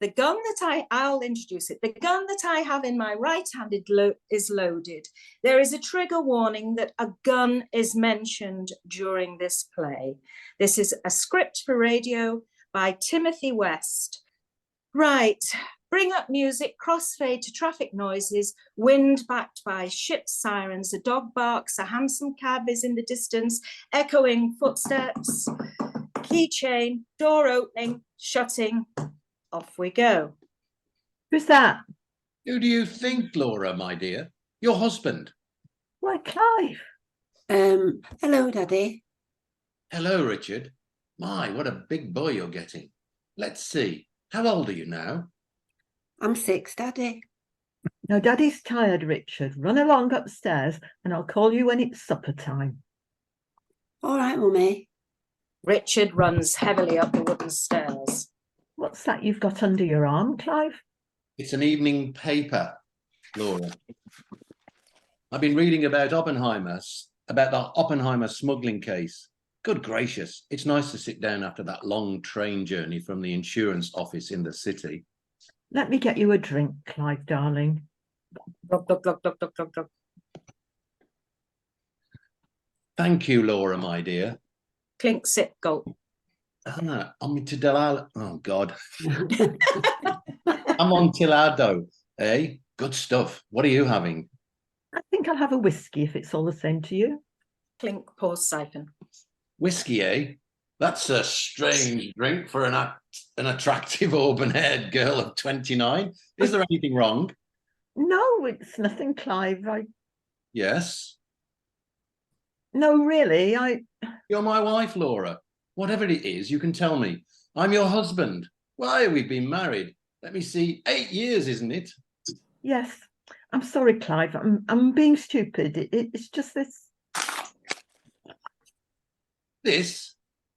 The gun that I'll introduce it. The gun that I have in my right hand is loaded. There is a trigger warning that a gun is mentioned during this play. This is a script for radio by Timothy West. Right, bring up music, crossfade to traffic noises, wind backed by ship sirens, a dog barks, a hansom cab is in the distance, echoing footsteps, keychain, door opening, shutting. Off we go. Who's that? Who do you think, Laura, my dear? Your husband. Why, Clive. Hello, Daddy. Hello, Richard. My, what a big boy you're getting. Let's see. How old are you now? I'm 6, Daddy. No, Daddy's tired, Richard. Run along upstairs and I'll call you when it's supper time. All right, Mummy. Richard runs heavily up the wooden stairs. What's that you've got under your arm, Clive? It's an evening paper, Laura. I've been reading about the Oppenheimer smuggling case. Good gracious, it's nice to sit down after that long train journey from the insurance office in the city. Let me get you a drink, Clive, darling. Glug, glug, glug, glug, glug, glug, glug. Thank you, Laura, my dear. Clink, sip, gulp. Oh, God. Amontillado, eh? Good stuff. What are you having? I think I'll have a whiskey if it's all the same to you. Clink, pause, siphon. Whiskey, eh? That's a strange drink for an attractive auburn-haired girl of 29. Is there anything wrong? No, it's nothing, Clive. Yes? No, really, You're my wife, Laura. Whatever it is, you can tell me. I'm your husband. Why, we've been married. Let me see, 8 years, isn't it? Yes. I'm sorry, Clive. I'm being stupid. It's just this. This?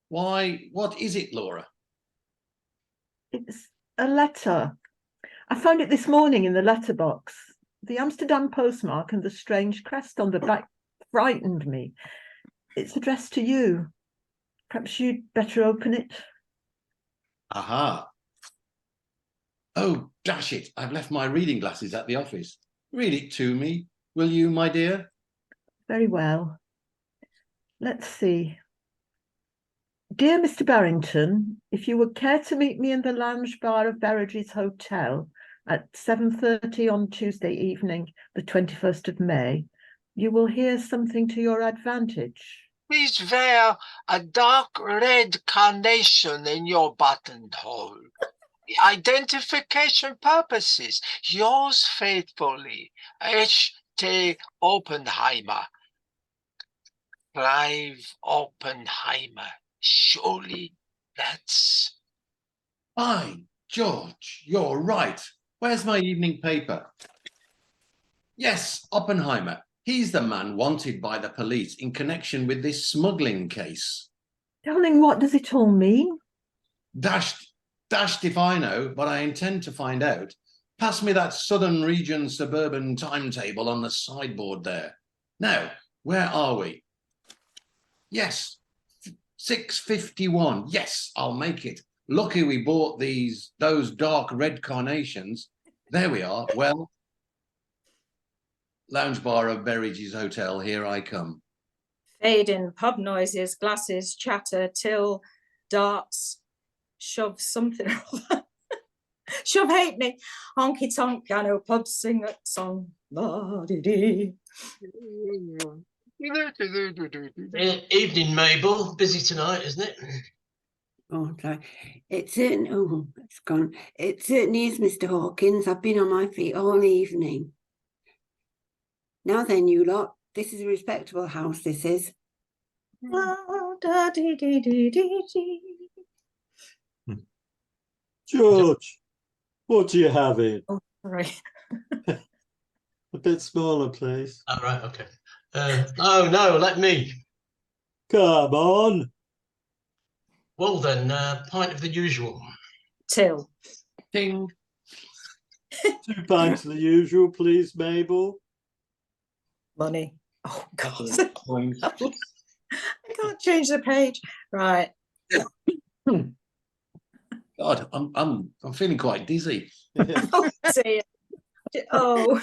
Why, what is it, Laura? It's a letter. I found it this morning in the letterbox. The Amsterdam postmark and the strange crest on the back frightened me. It's addressed to you. Perhaps you'd better open it. Aha. Oh, dash it. I've left my reading glasses at the office. Read it to me, will you, my dear? Very well. Let's see. Dear Mr. Barrington, if you would care to meet me in the lounge bar of Berridge's Hotel at 7:30 on Tuesday evening, the 21st of May, you will hear something to your advantage. Please wear a dark red carnation in your buttonhole. Identification purposes. Yours faithfully, H.T. Oppenheimer. Clive Oppenheimer. Surely that's... By George, you're right. Where's my evening paper? Yes, Oppenheimer. He's the man wanted by the police in connection with this smuggling case. Darling, what does it all mean? Dashed if I know, but I intend to find out. Pass me that Southern Region suburban timetable on the sideboard there. Now, where are we? Yes, 6:51. Yes, I'll make it. Lucky we bought those dark red carnations. There we are. Well, lounge bar of Berridge's Hotel, here I come. Fade in, pub noises, glasses, chatter, till, darts, shove something or other. Shove halfpenny, honky tonk, piano, pub, sing a song. La-dee-dee. Evening, Mabel. Busy tonight, isn't it? Oh, sorry. It's gone. It certainly is, Mr. Hawkins. I've been on my feet all evening. Now then, you lot, this is a respectable house, this is. La-da-dee-dee-dee-dee-dee. George, what are you having? Oh, sorry. A bit smaller, please. Oh, right, okay. Oh, no, let me. Come on. Well, then, pint of the usual. Till. Ding. 2 pints of the usual, please, Mabel. Money. Oh, God. Boing. I can't change the page. Right. God, I'm feeling quite dizzy. Oh dear. Oh,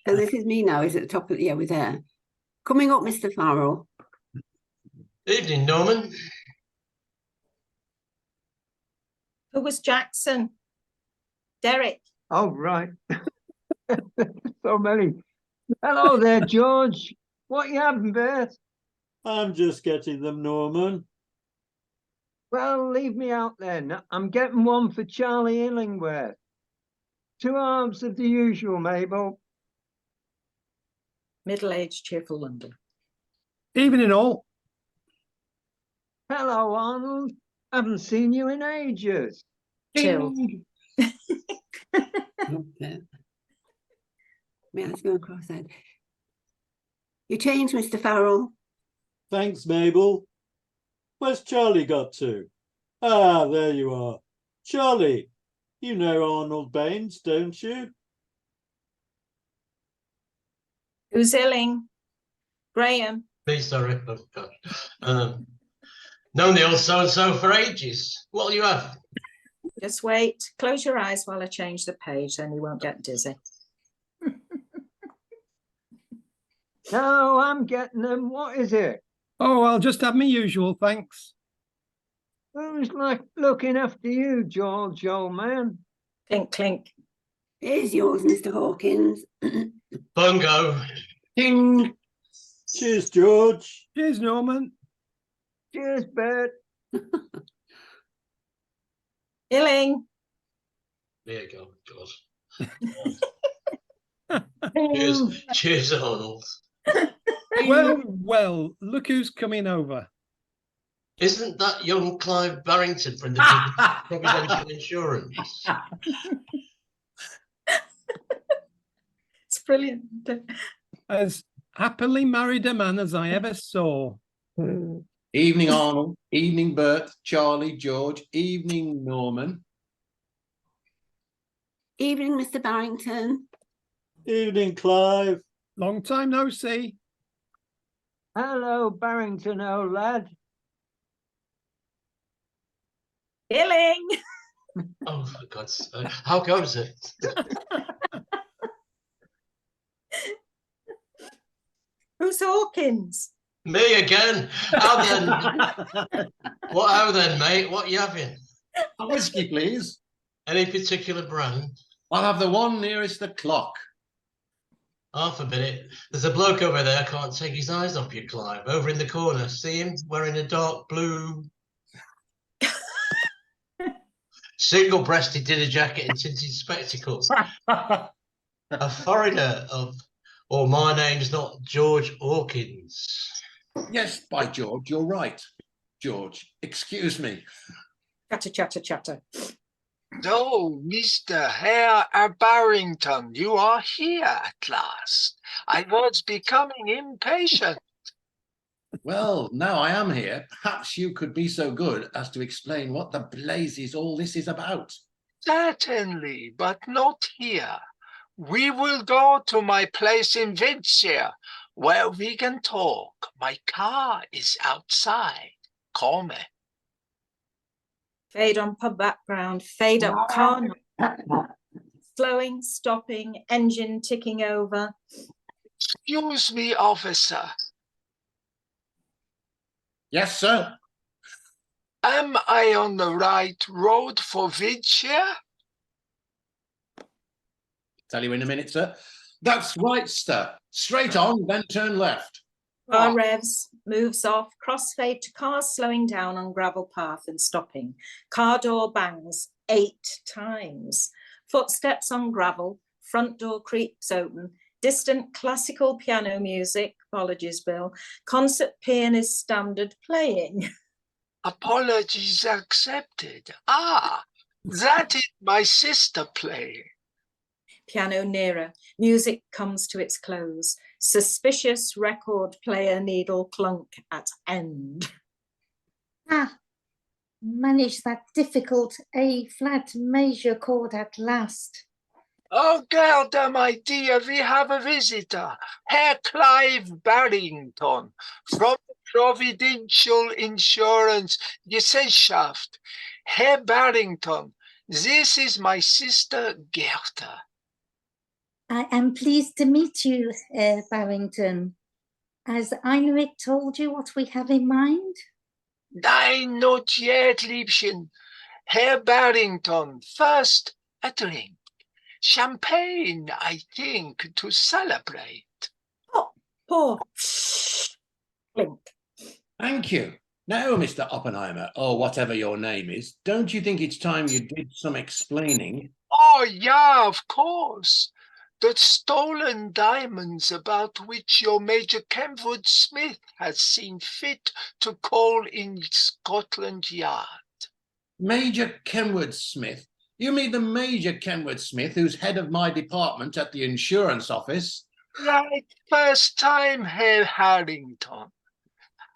So this is me now, is at the top of the, yeah, we're there. Coming up, Mr. Farrell. Evening, Norman. who was Jackson? Derek. Oh, right. So many. Hello there, George. What you having, Bert? I'm just getting them, Norman. Well, leave me out then. I'm getting one for Charlie Illingworth. 2 halves of the usual, Mabel. Middle-aged, cheerful London. Evening all. Hello, Arnold. Haven't seen you in ages. Chill. Okay. Yeah, let's go across that. You changed, Mr. Farrell. Thanks, Mabel. Where's Charlie got to? Ah, there you are. Charlie, you know Arnold Baines, don't you? Who's Illing? Graham. Me, sorry. Oh, God. Known the old so-and-so for ages. What'll you have? Just wait. Close your eyes while I change the page, then you won't get dizzy. No, I'm getting them. What is it? Oh, I'll just have my usual, thanks. Who's like looking after you, George, old man? Clink, clink. Here's yours, Mr. Hawkins. Bungo. Ding. Cheers, George. Cheers, Norman. Cheers, Bert. Illing. There you go, George. Cheers, Arnold. Well, well, look who's coming over. Isn't that young Clive Barrington from the Providential Insurance? It's brilliant. As happily married a man as I ever saw. Evening, Arnold. Evening, Bert, Charlie, George. Evening, Norman. Evening, Mr. Barrington. Evening, Clive. Long time no see. Hello, Barrington, old lad. Illing. Oh, for God's sake. How goes it? Who's Hawkins? Me again. How then? How then, mate? What you having? A whiskey, please. Any particular brand? I'll have the one nearest the clock. Half a minute. There's a bloke over there can't take his eyes off you, Clive. Over in the corner. See him wearing a dark blue single-breasted dinner jacket and tinted spectacles. A foreigner or my name's not George Hawkins. Yes, by George, you're right. George, excuse me. Chatter, chatter, chatter. Oh, Mr. Herr Barrington, you are here at last. I was becoming impatient. Well, now I am here. Perhaps you could be so good as to explain what the blazes all this is about. Certainly, but not here. We will go to my place in Vidshire, where we can talk. My car is outside. Call me. Fade on pub background, fade up car. Slowing, stopping, engine ticking over. Excuse me, officer. Yes, sir. Am I on the right road for Vidshire? Tell you in a minute, sir. That's right, sir. Straight on, then turn left. Car revs, moves off, crossfade to cars slowing down on gravel path and stopping. Car door bangs 8 times. Footsteps on gravel, front door creaks open. Distant classical piano music, apologies, Bill. Concert pianist standard playing. Apologies accepted. Ah, that is my sister playing. Piano nearer, music comes to its close. Suspicious record player needle clunk at end. Ah, managed that difficult A-flat major chord at last. Oh, Gerda, my dear, we have a visitor. Herr Clive Barrington from the Providential Insurance Gesellschaft. Herr Barrington, this is my sister Gerda. I am pleased to meet you, Barrington. Has Heinrich told you what we have in mind? Nein, not yet, Liebchen. Herr Barrington, first a drink. Champagne, I think, to celebrate. Pour. Clink. Thank you. Now, Mr. Oppenheimer, or whatever your name is, don't you think it's time you did some explaining? Oh, yeah, of course. The stolen diamonds about which your Major Kenwood Smith has seen fit to call in Scotland Yard. Major Kenwood Smith? You mean the Major Kenwood Smith who's head of my department at the insurance office? Right, first time, Herr Harrington.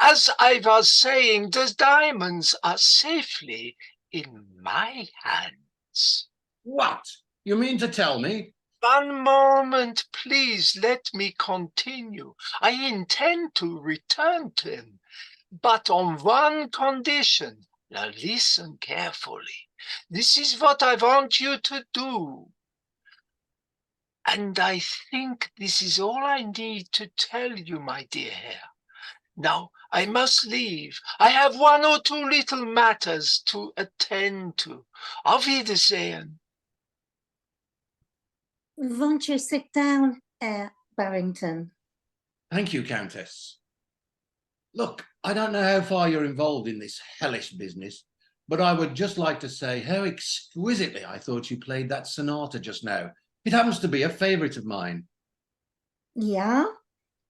As I was saying, the diamonds are safely in my hands. What? You mean to tell me? One moment, please let me continue. I intend to return to him, but on one condition. Now listen carefully. This is what I want you to do. And I think this is all I need to tell you, my dear Herr. Now, I must leave. I have one or two little matters to attend to. Auf Wiedersehen. Won't you sit down, Barrington? Thank you, Countess. Look, I don't know how far you're involved in this hellish business, but I would just like to say how exquisitely I thought you played that sonata just now. It happens to be a favourite of mine. Yeah?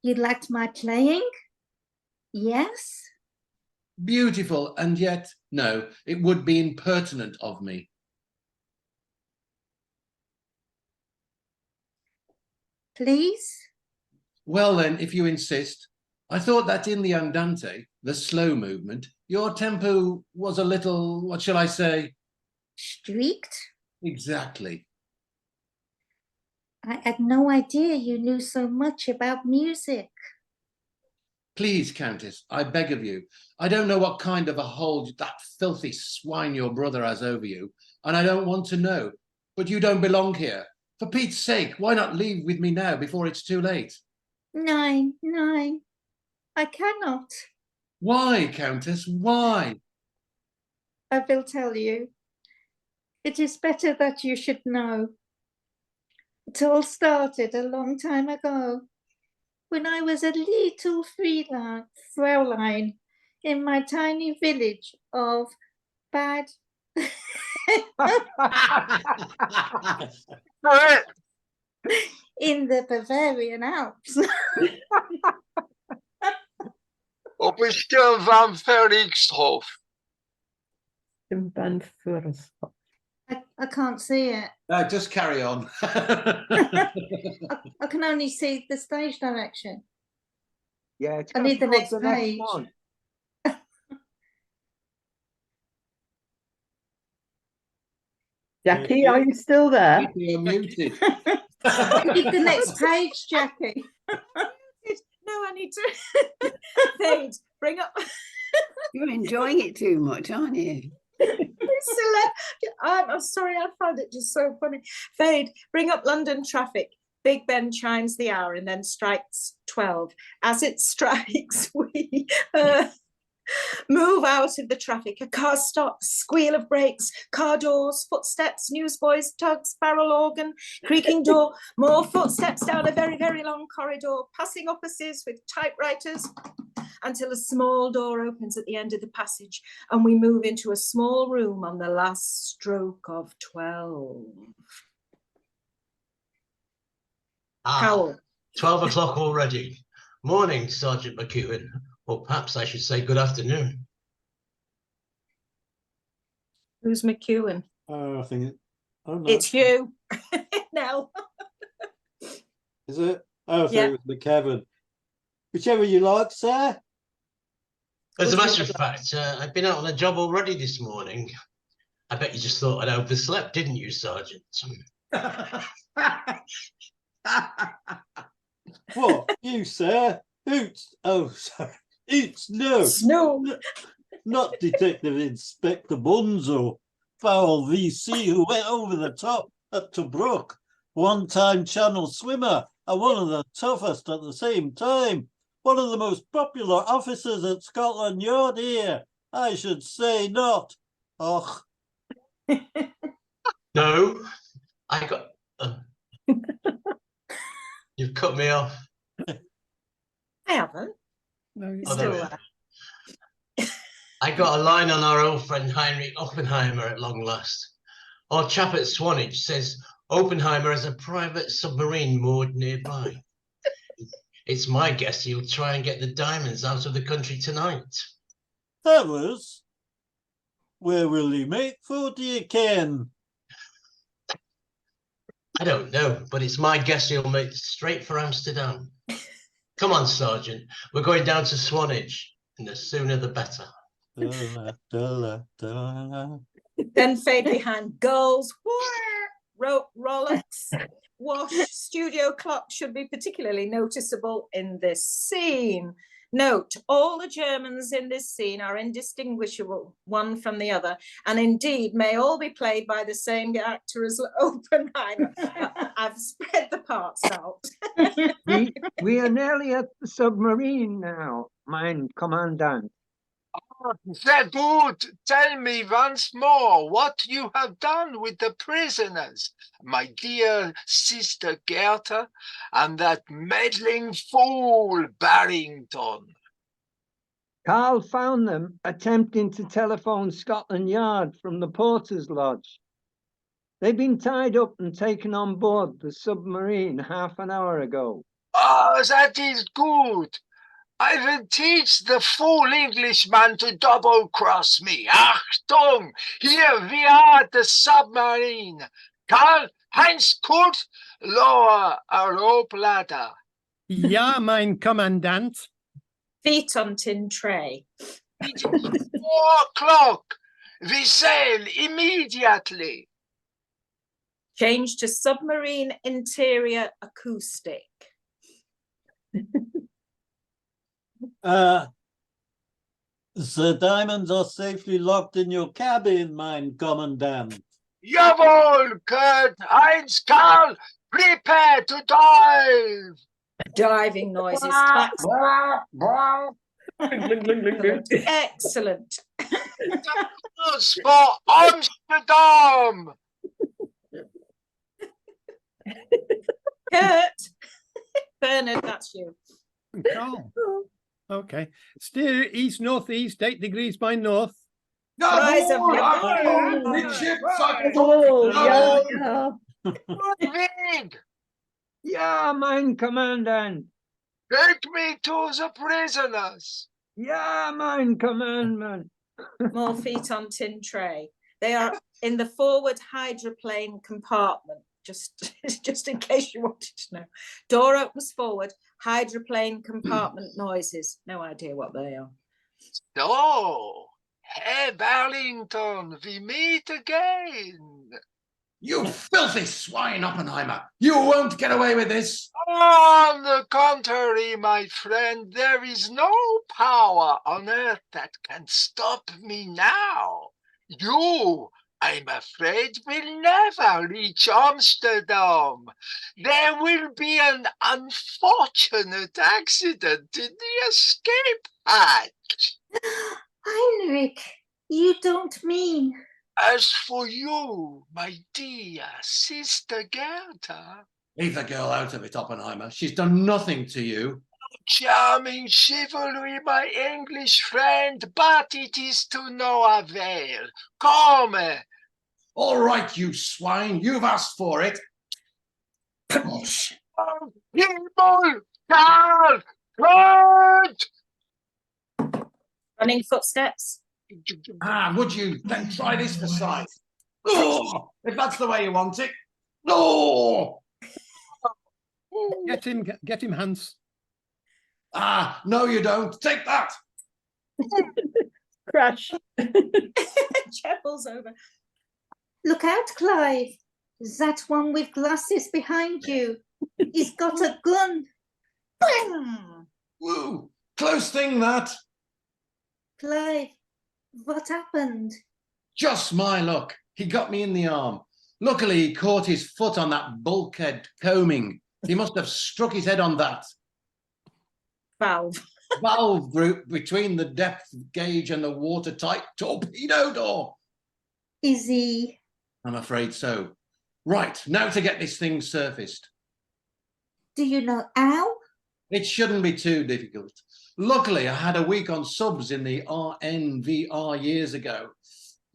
You liked my playing? Yes? Beautiful, and yet, no, it would be impertinent of me. Please? Well then, if you insist, I thought that in the Andante, the slow movement, your tempo was a little, what shall I say? Streaked? Exactly. I had no idea you knew so much about music. Please, Countess, I beg of you. I don't know what kind of a hold that filthy swine your brother has over you, and I don't want to know. But you don't belong here. For Pete's sake, why not leave with me now before it's too late? Nein, nein, I cannot. Why, Countess, why? I will tell you. It is better that you should know. It all started a long time ago, when I was a little freelance Fräulein in my tiny village of Bad. In the Bavarian Alps. Op een stil van Felixhof. I can't see it. Just carry on. I can only see the stage direction. Yeah, I need the next page. one. Jackie, are you still there? You're muted. I need the next page, Jackie. No, I need to. Fade, bring up. You're enjoying it too much, aren't you? I'm sorry, I found it just so funny. Fade, bring up London traffic. Big Ben chimes the hour and then strikes 12. As it strikes, we move out of the traffic. A car stops, squeal of brakes, car doors, footsteps, newsboys, tugs, barrel organ, creaking door, more footsteps down a very, very long corridor, passing offices with typewriters, until a small door opens at the end of the passage and we move into a small room on the last stroke of 12. Powell. 12 o'clock already. Morning, Sergeant McEwen. Or perhaps I should say good afternoon. Who's McEwen? Oh, I think I don't know. It's you. Nell. Is it? Oh, I thought Yeah. it was McKevin. Whichever you like, sir. As a matter of fact, I've been out on a job already this morning. I bet you just thought I'd overslept, didn't you, Sergeant? What? You, sir? Hoots. Oh, sorry. It's no, Snow. not Detective Inspector Bunzo, foul VC who went over the top at Tobruk, one-time channel swimmer and one of the toughest at the same time. One of the most popular officers at Scotland Yard here. I should say not. Och, No, I got. You've cut me off. I haven't. No, It's Oh, still there. there. I got a line on our old friend Heinrich Oppenheimer at long last. Our chap at Swanage says Oppenheimer has a private submarine moored nearby. It's my guess he'll try and get the diamonds out of the country tonight. fellas, where will he make for, do you ken? I don't know, but it's my guess he'll make straight for Amsterdam. Come on, Sergeant. We're going down to Swanage, and the sooner the better. Da-la, da-la, da-la. Then fade behind goals. Rolex watch studio clock should be particularly noticeable in this scene. Note, all the Germans in this scene are indistinguishable one from the other, and indeed may all be played by the same actor as Oppenheimer. I've spread the parts out. We are nearly at the submarine now, mein Commandant. Very good. Tell me once more what you have done with the prisoners, my dear sister Gerda, and that meddling fool Barrington. Carl found them attempting to telephone Scotland Yard from the porter's lodge. They've been tied up and taken on board the submarine half an hour ago. Oh, that is good. I will teach the fool Englishman to double-cross me. Achtung! Here we are at the submarine. Karl, Heinz, Kurt, lower a rope ladder. Ja, mein Kommandant. Feet on tin tray. It is 4 o'clock. We sail immediately. Change to submarine interior acoustic. The diamonds are safely locked in your cabin, mein Commandant. Jawohl, Kurt, Heinz, Karl, prepare to dive. Diving noises. Clacks. Excellent. Us for Amsterdam. Kurt. Bernard, that's you. Carl. Okay. Steer east northeast, 8 degrees by north. Rise of Oh, yeah, yeah. Wind, Ja, mein Commandant. take me to the prisoners. Ja, mein Commandant. More feet on tin tray. They are in the forward hydroplane compartment. Just in case you wanted to know. Door opens forward, hydroplane compartment noises. No idea what they are. So, Herr Barrington, we meet again. You filthy swine, Oppenheimer. You won't get away with this. On the contrary, my friend, there is no power on earth that can stop me now. You, I'm afraid, will never reach Amsterdam. There will be an unfortunate accident in the escape hatch. Heinrich, you don't mean. As for you, my dear sister Gerda, Leave the girl out of it, Oppenheimer. She's done nothing to you. charming chivalry, my English friend, but it is to no avail. Come. All right, you swine. You've asked for it. Gosh. People, Karl, Kurt! Running footsteps. Would you then try this for size? Oh, if that's the way you want it. No. Get him, Hans. No, you don't. Take that. Crash. Chapel's over. Look out, Clive. That one with glasses behind you. He's got a gun. Bang! Woo. Close thing that. Clive, what happened? Just my luck. He got me in the arm. Luckily, he caught his foot on that bulkhead combing. He must have struck his head on that Valve. valve group between the depth gauge and the watertight torpedo door. Is he? I'm afraid so. Right, now to get this thing surfaced. Do you know how? It shouldn't be too difficult. Luckily, I had a week on subs in the RNVR years ago.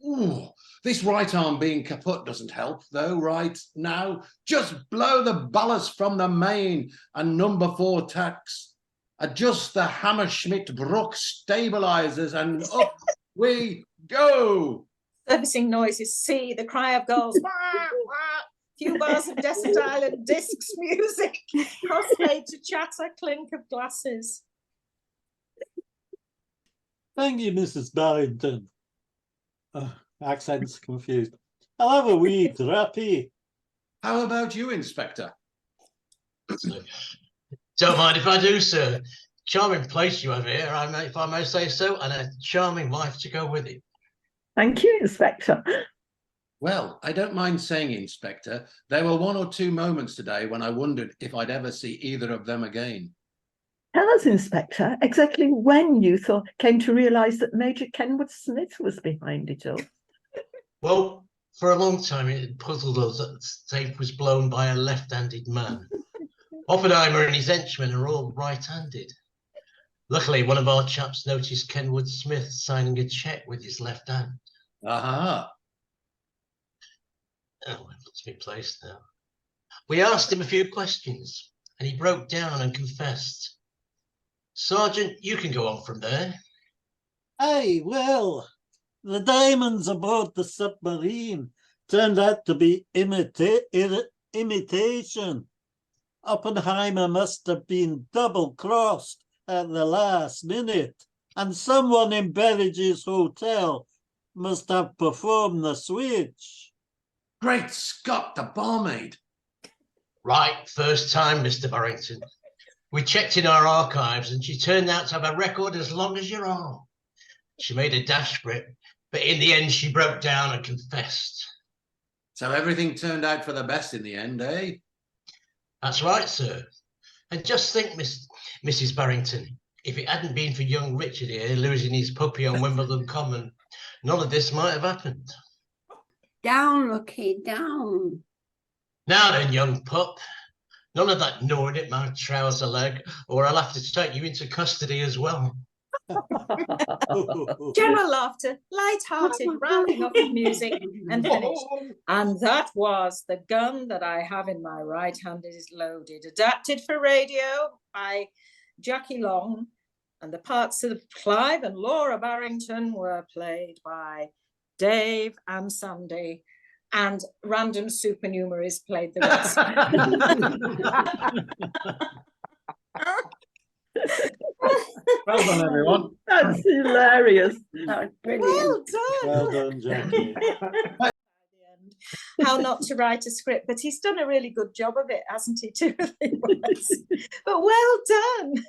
Ooh, this right arm being kaput doesn't help, though, right now. Just blow the ballast from the main and number 4 tacks. Adjust the Hammerschmidt Bruck stabilizers and up we go. Servicing noises, see the cry of gulls. Wah, wah. Few bars of Desert Island Discs music. Crossfade to chatter, clink of glasses. Thank you, Mrs. Barrington. Accent's confused. I'll have a wee drappy. How about you, Inspector? Don't mind if I do, sir. Charming place you have here, if I may say so, and a charming wife to go with it. Thank you, Inspector. Well, I don't mind saying, Inspector, there were 1 or 2 moments today when I wondered if I'd ever see either of them again. Tell us, Inspector, exactly when you came to realise that Major Kenwood Smith was behind it all. Well, for a long time it puzzled us that the safe was blown by a left-handed man. Oppenheimer and his henchmen are all right-handed. Luckily, one of our chaps noticed Kenwood Smith signing a cheque with his left hand. Aha. Oh, I've lost my place now. We asked him a few questions, and he broke down and confessed. Sergeant, you can go on from there. Aye, well, the diamonds aboard the submarine turned out to be imitation. Oppenheimer must have been double-crossed at the last minute, and someone in Berridge's hotel must have performed the switch. Great Scott, the barmaid. Right, first time, Mr. Barrington. We checked in our archives, and she turned out to have a record as long as your arm. She made a dash for it, but in the end she broke down and confessed. So everything turned out for the best in the end, eh? That's right, sir. And just think, Mrs. Barrington, if it hadn't been for young Richard here losing his puppy on Wimbledon Common, none of this might have happened. Down, Lucky, down. Now then, young pup, none of that gnawing at my trouser leg, or I'll have to take you into custody as well. General laughter, light-hearted, rounding off of music, and finished. And that was The Gun That I Have in My Right Hand Is Loaded, adapted for radio by Jackie Long, and the parts of Clive and Laura Barrington were played by Dave and Sandy, and random supernumeraries played the rest. Well done, everyone. That's hilarious. That was brilliant. Well done. Well done, Jackie. How not to write a script, but he's done a really good job of it, hasn't he, too? But well done.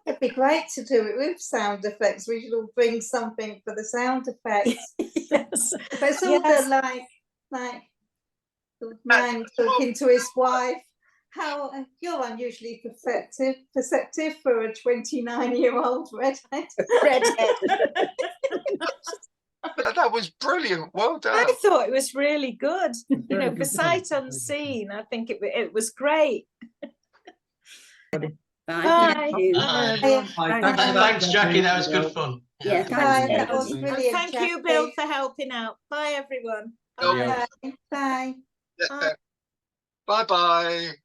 It'd be great to do it with sound effects. We should all bring something for the sound effects. Yes. But it's all Yes. the like the man talking to his wife. How you're unusually perceptive for a 29-year-old redhead. That was brilliant. Well done. I thought it was really good. You Very know, good for sight job. unseen, I think it was great. Bye. Bye. Thank you. Bye. Thanks, Jackie, that was good fun. Yeah, Bye. thanks. That was And brilliant. thank you, Bill, for helping out. Bye, everyone. Okay. Bye. Bye. Bye. Bye. Bye-bye.